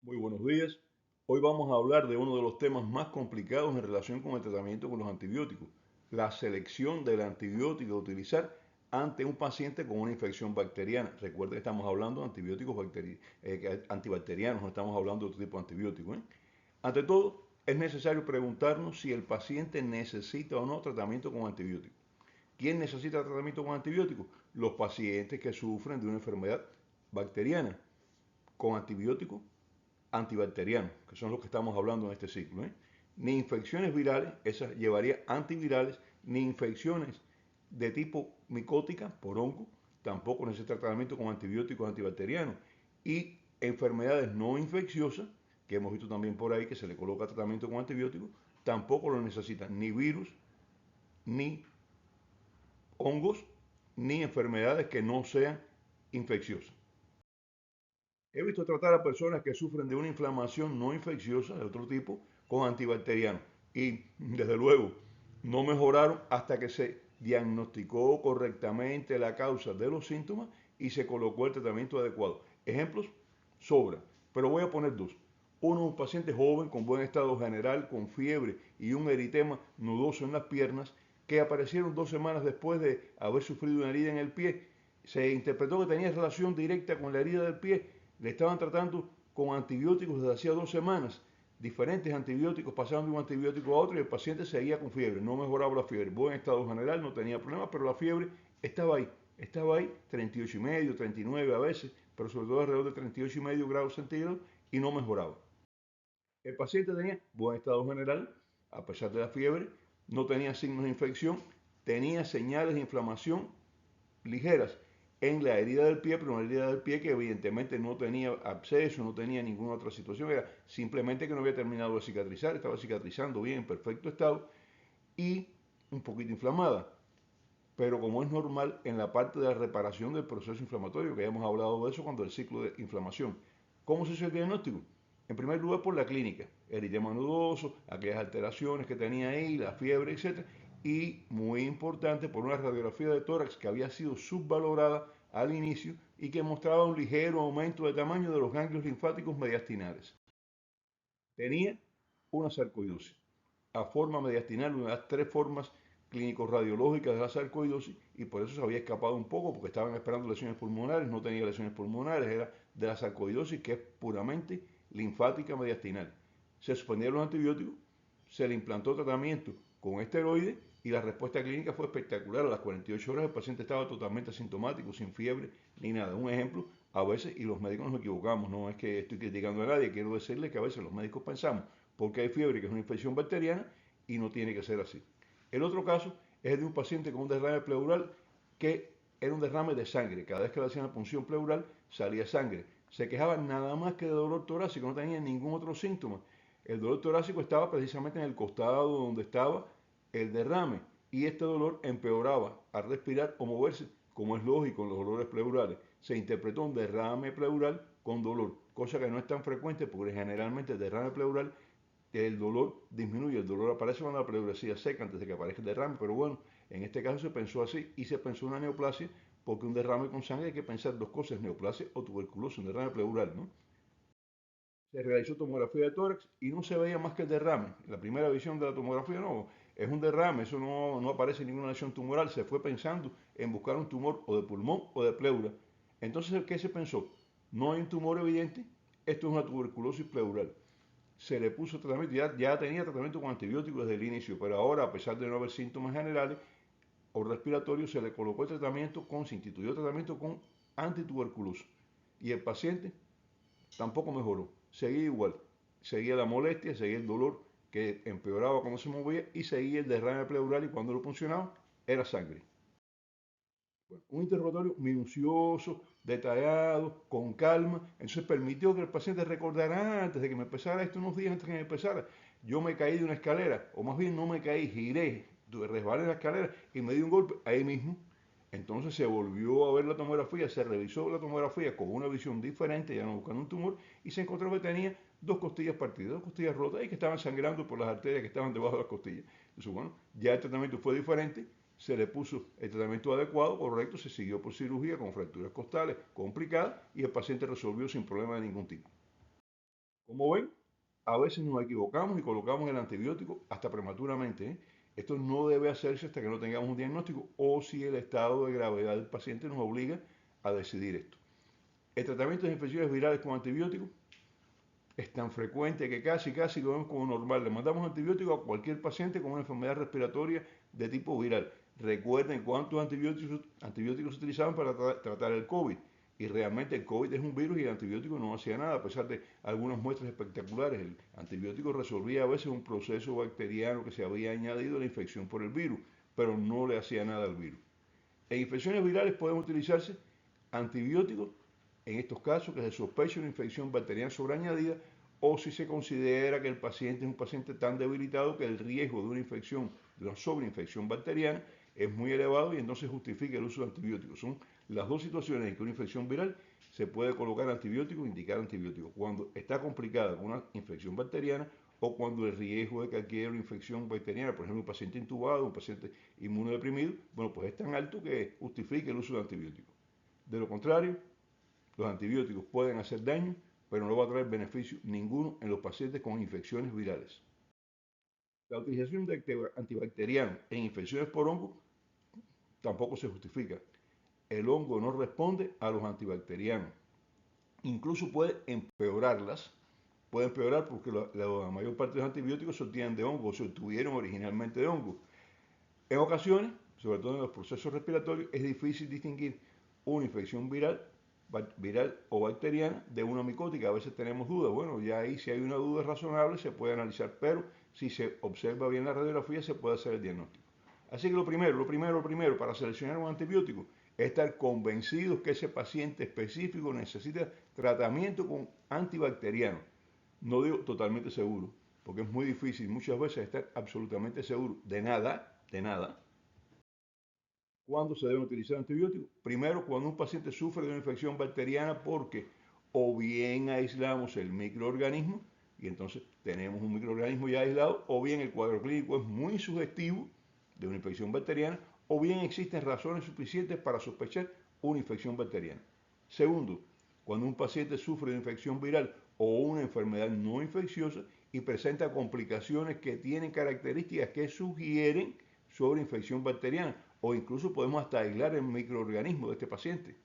Muy buenos días. Hoy vamos a hablar de uno de los temas más complicados en relación con el tratamiento con los antibióticos, la selección del antibiótico a utilizar ante un paciente con una infección bacteriana. Recuerda que estamos hablando de antibióticos antibacterianos, no estamos hablando de otro tipo de antibióticos, ¿eh? Ante todo, es necesario preguntarnos si el paciente necesita o no tratamiento con antibióticos. ¿Quién necesita tratamiento con antibióticos? Los pacientes que sufren de una enfermedad bacteriana con antibióticos antibacterianos, que son los que estamos hablando en este ciclo, ¿eh? Ni infecciones virales, esas llevaría antivirales, ni infecciones de tipo micótica por hongo, tampoco necesita tratamiento con antibióticos antibacterianos. Y enfermedades no infecciosas, que hemos visto también por ahí que se le coloca tratamiento con antibióticos, tampoco lo necesitan ni virus, ni hongos, ni enfermedades que no sean infecciosas. He visto tratar a personas que sufren de una inflamación no infecciosa de otro tipo con antibacterianos y desde luego no mejoraron hasta que se diagnosticó correctamente la causa de los síntomas y se colocó el tratamiento adecuado. Ejemplos sobran, pero voy a poner dos. Uno, un paciente joven con buen estado general, con fiebre y un eritema nudoso en las piernas que aparecieron 2 semanas después de haber sufrido una herida en el pie. Se interpretó que tenía relación directa con la herida del pie. Le estaban tratando con antibióticos desde hacía 2 semanas. Diferentes antibióticos, pasaban de un antibiótico a otro y el paciente seguía con fiebre. No mejoraba la fiebre. Buen estado general, no tenía problemas, pero la fiebre estaba ahí. Estaba ahí, 38,5, 39 a veces, pero sobre todo alrededor de 38,5 grados centígrados y no mejoraba. El paciente tenía buen estado general, a pesar de la fiebre, no tenía signos de infección, tenía señales de inflamación ligeras en la herida del pie, pero una herida del pie que evidentemente no tenía absceso, no tenía ninguna otra situación, era simplemente que no había terminado de cicatrizar, estaba cicatrizando bien, en perfecto estado y un poquito inflamada. Pero como es normal en la parte de la reparación del proceso inflamatorio, que ya hemos hablado de eso cuando el ciclo de inflamación. ¿Cómo se hizo el diagnóstico? En primer lugar por la clínica, eritema nodoso, aquellas alteraciones que tenía ahí, la fiebre, etc. Y muy importante por una radiografía de tórax que había sido subvalorada al inicio y que mostraba un ligero aumento de tamaño de los ganglios linfáticos mediastinales. Tenía una sarcoidosis a forma mediastinal, una de las tres formas clínico-radiológicas de la sarcoidosis, y por eso se había escapado un poco, porque estaban esperando lesiones pulmonares, no tenía lesiones pulmonares, era de la sarcoidosis, que es puramente linfática mediastinal. Se suspendieron los antibióticos, se le implantó tratamiento con esteroides y la respuesta clínica fue espectacular. A las 48 horas el paciente estaba totalmente asintomático, sin fiebre ni nada. Un ejemplo, a veces, y los médicos nos equivocamos, no es que estoy criticando a nadie, quiero decirle que a veces los médicos pensamos porque hay fiebre, que es una infección bacteriana, y no tiene que ser así. El otro caso es de un paciente con un derrame pleural que era un derrame de sangre. Cada vez que le hacían la punción pleural salía sangre. Se quejaba nada más que de dolor torácico, no tenía ningún otro síntoma. El dolor torácico estaba precisamente en el costado donde estaba el derrame y este dolor empeoraba al respirar o moverse, como es lógico en los dolores pleurales. Se interpretó un derrame pleural con dolor, cosa que no es tan frecuente porque generalmente el derrame pleural el dolor disminuye, el dolor aparece cuando la pleuresía seca antes de que aparezca el derrame, pero bueno, en este caso se pensó así y se pensó una neoplasia porque un derrame con sangre hay que pensar dos cosas, neoplasia o tuberculosis, un derrame pleural, ¿no? Se realizó tomografía de tórax y no se veía más que el derrame. La primera visión de la tomografía no, es un derrame, eso no aparece ninguna lesión tumoral, se fue pensando en buscar un tumor o de pulmón o de pleura. Entonces, ¿qué se pensó? No hay un tumor evidente, esto es una tuberculosis pleural. Se le puso tratamiento, ya tenía tratamiento con antibióticos desde el inicio, pero ahora, a pesar de no haber síntomas generales o respiratorios, se le colocó el tratamiento se instituyó el tratamiento con antituberculoso. Y el paciente tampoco mejoró, seguía igual, seguía la molestia, seguía el dolor que empeoraba cuando se movía y seguía el derrame pleural y cuando lo funcionaba era sangre. Bueno, un interrogatorio minucioso, detallado, con calma. Entonces permitió que el paciente recordara antes de que me empezara esto, unos días antes de que me empezara. Yo me caí de una escalera, o más bien no me caí, giré, resbalé en la escalera y me di un golpe ahí mismo. Entonces se volvió a ver la tomografía, se revisó la tomografía con una visión diferente, ya no buscando un tumor, y se encontró que tenía dos costillas partidas, dos costillas rotas y que estaban sangrando por las arterias que estaban debajo de las costillas. Entonces, bueno, ya el tratamiento fue diferente, se le puso el tratamiento adecuado, correcto, se siguió por cirugía con fracturas costales complicadas y el paciente resolvió sin problema de ningún tipo. Como ven, a veces nos equivocamos y colocamos el antibiótico hasta prematuramente, ¿eh? Esto no debe hacerse hasta que no tengamos un diagnóstico o si el estado de gravedad del paciente nos obliga a decidir esto. El tratamiento de infecciones virales con antibióticos es tan frecuente que casi lo vemos como normal. Le mandamos antibióticos a cualquier paciente con una enfermedad respiratoria de tipo viral. Recuerden cuántos antibióticos se utilizaban para tratar el COVID. Y realmente el COVID es un virus y el antibiótico no hacía nada, a pesar de algunas muestras espectaculares. El antibiótico resolvía a veces un proceso bacteriano que se había añadido a la infección por el virus, pero no le hacía nada al virus. En infecciones virales pueden utilizarse antibióticos en estos casos que se sospecha una infección bacteriana sobreañadida o si se considera que el paciente es un paciente tan debilitado que el riesgo de una infección, de una sobreinfección bacteriana es muy elevado y entonces justifica el uso de antibióticos. Son las dos situaciones en que una infección viral se puede colocar antibiótico o indicar antibiótico. Cuando está complicada con una infección bacteriana o cuando el riesgo de que adquiera una infección bacteriana, por ejemplo, un paciente intubado, un paciente inmunodeprimido, bueno, pues es tan alto que justifica el uso de antibióticos. De lo contrario, los antibióticos pueden hacer daño, pero no va a traer beneficio ninguno en los pacientes con infecciones virales. La utilización de antibacterianos en infecciones por hongo tampoco se justifica. El hongo no responde a los antibacterianos. Incluso puede empeorar porque la mayor parte de los antibióticos se obtienen de hongo, se obtuvieron originalmente de hongo. En ocasiones, sobre todo en los procesos respiratorios, es difícil distinguir una infección viral o bacteriana de una micótica. A veces tenemos dudas. Bueno, ya ahí si hay una duda razonable se puede analizar, pero si se observa bien la radiografía se puede hacer el diagnóstico. Así que lo primero para seleccionar un antibiótico es estar convencidos que ese paciente específico necesita tratamiento con antibacteriano. No digo totalmente seguro, porque es muy difícil muchas veces estar absolutamente seguro de nada. ¿Cuándo se deben utilizar antibióticos? Primero, cuando un paciente sufre de una infección bacteriana porque o bien aislamos el microorganismo y entonces tenemos un microorganismo ya aislado, o bien el cuadro clínico es muy sugestivo de una infección bacteriana, o bien existen razones suficientes para sospechar una infección bacteriana. Segundo, cuando un paciente sufre de infección viral o una enfermedad no infecciosa y presenta complicaciones que tienen características que sugieren sobre infección bacteriana o incluso podemos hasta aislar el microorganismo de este paciente.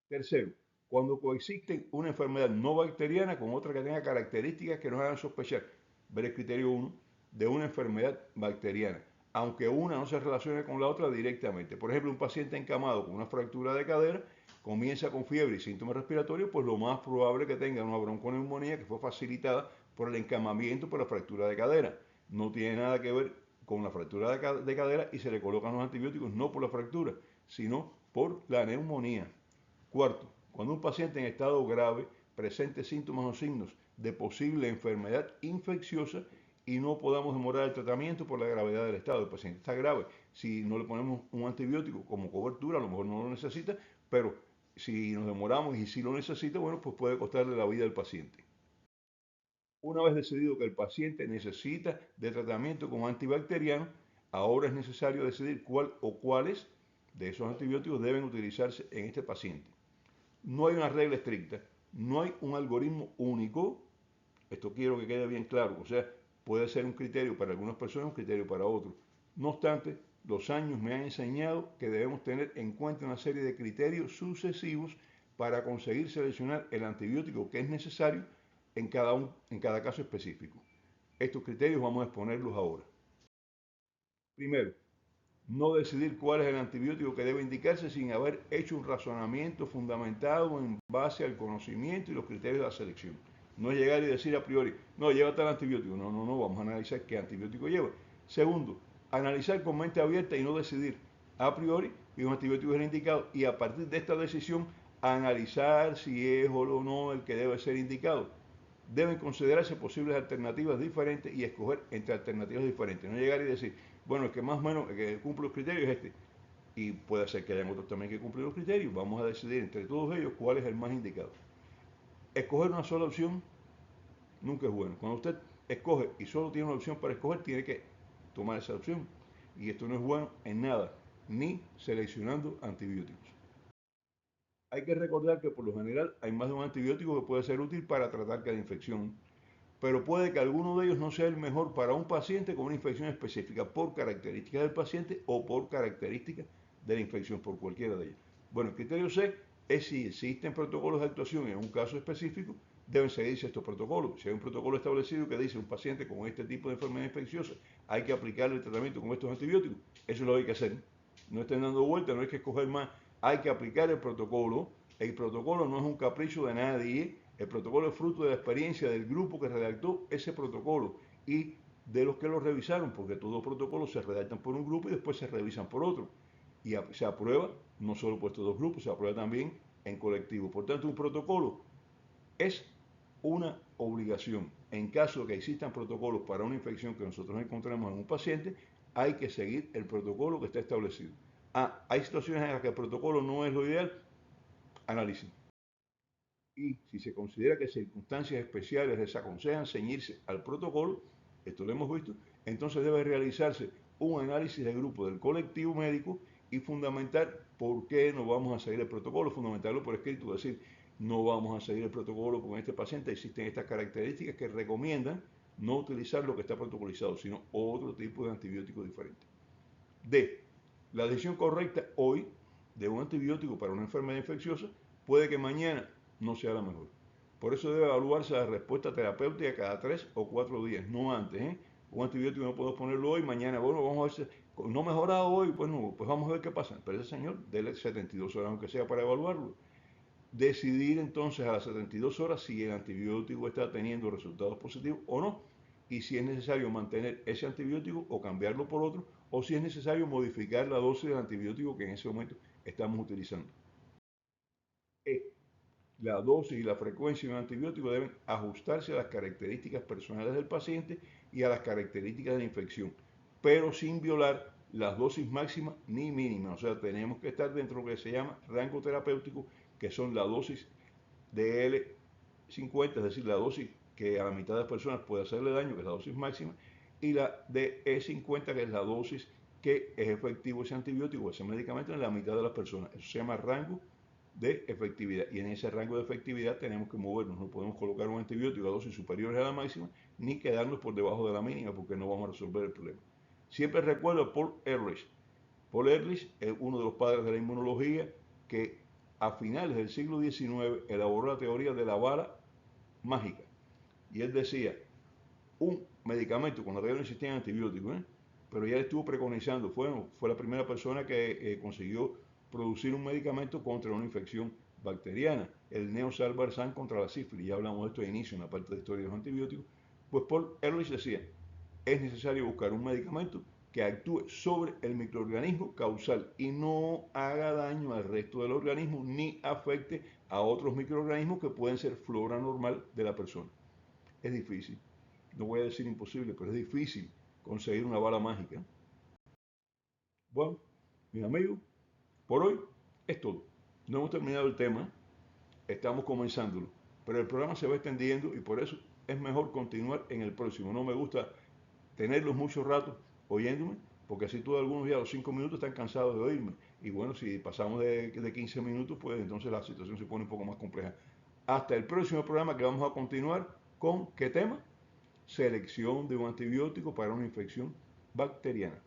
Tercero, cuando coexisten una enfermedad no bacteriana con otra que tenga características que nos hagan sospechar, ver el criterio 1 de una enfermedad bacteriana, aunque una no se relacione con la otra directamente. Por ejemplo, un paciente encamado con una fractura de cadera comienza con fiebre y síntomas respiratorios, pues lo más probable es que tenga una bronconeumonía que fue facilitada por el encamamiento por la fractura de cadera. No tiene nada que ver con la fractura de cadera y se le colocan los antibióticos no por la fractura, sino por la neumonía. Cuarto, cuando un paciente en estado grave presente síntomas o signos de posible enfermedad infecciosa y no podamos demorar el tratamiento por la gravedad del estado. El paciente está grave. Si no le ponemos un antibiótico como cobertura, a lo mejor no lo necesita, pero si nos demoramos y si lo necesita, bueno, pues puede costarle la vida al paciente. Una vez decidido que el paciente necesita de tratamiento con antibacteriano, ahora es necesario decidir cuál o cuáles de esos antibióticos deben utilizarse en este paciente. No hay una regla estricta, no hay un algoritmo único, esto quiero que quede bien claro, o sea, puede ser un criterio para algunas personas, un criterio para otros. No obstante, los años me han enseñado que debemos tener en cuenta una serie de criterios sucesivos para conseguir seleccionar el antibiótico que es necesario en cada caso específico. Estos criterios vamos a exponerlos ahora. Primero, no decidir cuál es el antibiótico que debe indicarse sin haber hecho un razonamiento fundamentado en base al conocimiento y los criterios de la selección. No es llegar y decir a priori, no, lleva tal antibiótico. No, vamos a analizar qué antibiótico lleva. Segundo, analizar con mente abierta y no decidir a priori que un antibiótico es el indicado y a partir de esta decisión analizar si es o no el que debe ser indicado. Deben considerarse posibles alternativas diferentes y escoger entre alternativas diferentes. No llegar y decir, bueno, el que más o menos el que cumple los criterios es este. Y puede ser que hayan otros también que cumplen los criterios. Vamos a decidir entre todos ellos cuál es el más indicado. Escoger una sola opción nunca es bueno. Cuando usted escoge y solo tiene una opción para escoger, tiene que tomar esa opción. Y esto no es bueno en nada, ni seleccionando antibióticos. Hay que recordar que por lo general hay más de un antibiótico que puede ser útil para tratar cada infección, pero puede que alguno de ellos no sea el mejor para un paciente con una infección específica por características del paciente o por características de la infección, por cualquiera de ellas. Bueno, el criterio C es si existen protocolos de actuación en un caso específico, deben seguirse estos protocolos. Si hay un protocolo establecido que dice un paciente con este tipo de enfermedad infecciosa hay que aplicarle el tratamiento con estos antibióticos, eso es lo que hay que hacer. No estén dando vueltas, no hay que escoger más, hay que aplicar el protocolo. El protocolo no es un capricho de nadie, el protocolo es fruto de la experiencia del grupo que redactó ese protocolo y de los que lo revisaron, porque todos los protocolos se redactan por un grupo y después se revisan por otro. Y se aprueba no solo por estos dos grupos, se aprueba también en colectivo. Por tanto, un protocolo es una obligación. En caso de que existan protocolos para una infección que nosotros encontremos en un paciente, hay que seguir el protocolo que está establecido. Hay situaciones en las que el protocolo no es lo ideal, análisis. Y si se considera que circunstancias especiales desaconsejan ceñirse al protocolo, esto lo hemos visto, entonces debe realizarse un análisis de grupo del colectivo médico y fundamentar por qué no vamos a seguir el protocolo, fundamentarlo por escrito, es decir, no vamos a seguir el protocolo con este paciente, existen estas características que recomiendan no utilizar lo que está protocolizado, sino otro tipo de antibiótico diferente. D. La decisión correcta hoy de un antibiótico para una enfermedad infecciosa puede que mañana no sea la mejor. Por eso debe evaluarse la respuesta terapéutica cada 3 o 4 días, no antes. Un antibiótico no podemos ponerlo hoy, mañana, bueno, vamos a ver si no mejora hoy, bueno, pues vamos a ver qué pasa. Pero ese señor, dele 72 horas aunque sea para evaluarlo. Decidir entonces a las 72 horas si el antibiótico está teniendo resultados positivos o no, y si es necesario mantener ese antibiótico o cambiarlo por otro, o si es necesario modificar la dosis del antibiótico que en ese momento estamos utilizando. La dosis y la frecuencia de un antibiótico deben ajustarse a las características personales del paciente y a las características de la infección, pero sin violar las dosis máximas ni mínimas. O sea, tenemos que estar dentro de lo que se llama rango terapéutico, que son la dosis de L50, es decir, la dosis que a la mitad de las personas puede hacerle daño, que es la dosis máxima, y la de E50, que es la dosis que es efectivo ese antibiótico, ese medicamento en la mitad de las personas. Eso se llama rango de efectividad. Y en ese rango de efectividad tenemos que movernos. No podemos colocar un antibiótico a dosis superiores a la máxima, ni quedarnos por debajo de la mínima, porque no vamos a resolver el problema. Siempre recuerdo a Paul Ehrlich. Paul Ehrlich es uno de los padres de la inmunología que a finales del siglo XIX elaboró la teoría de la bala mágica. Y él decía, un medicamento, cuando todavía no existían antibióticos, pero ya estuvo preconizando, fue la primera persona que consiguió producir un medicamento contra una infección bacteriana, el Neosalvarsan contra la sífilis. Ya hablamos de esto de inicio en la parte de historia de los antibióticos. Pues Paul Ehrlich decía, es necesario buscar un medicamento que actúe sobre el microorganismo causal y no haga daño al resto del organismo ni afecte a otros microorganismos que pueden ser flora normal de la persona. Es difícil, no voy a decir imposible, pero es difícil conseguir una bala mágica. Bueno, mis amigos, por hoy es todo. No hemos terminado el tema, estamos comenzándolo, pero el programa se va extendiendo y por eso es mejor continuar en el próximo. No me gusta tenerlos mucho rato oyéndome, porque así todos algunos ya a los 5 minutos están cansados de oírme. Y bueno, si pasamos de 15 minutos, pues entonces la situación se pone un poco más compleja. Hasta el próximo programa que vamos a continuar con ¿qué tema? Selección de un antibiótico para una infección bacteriana.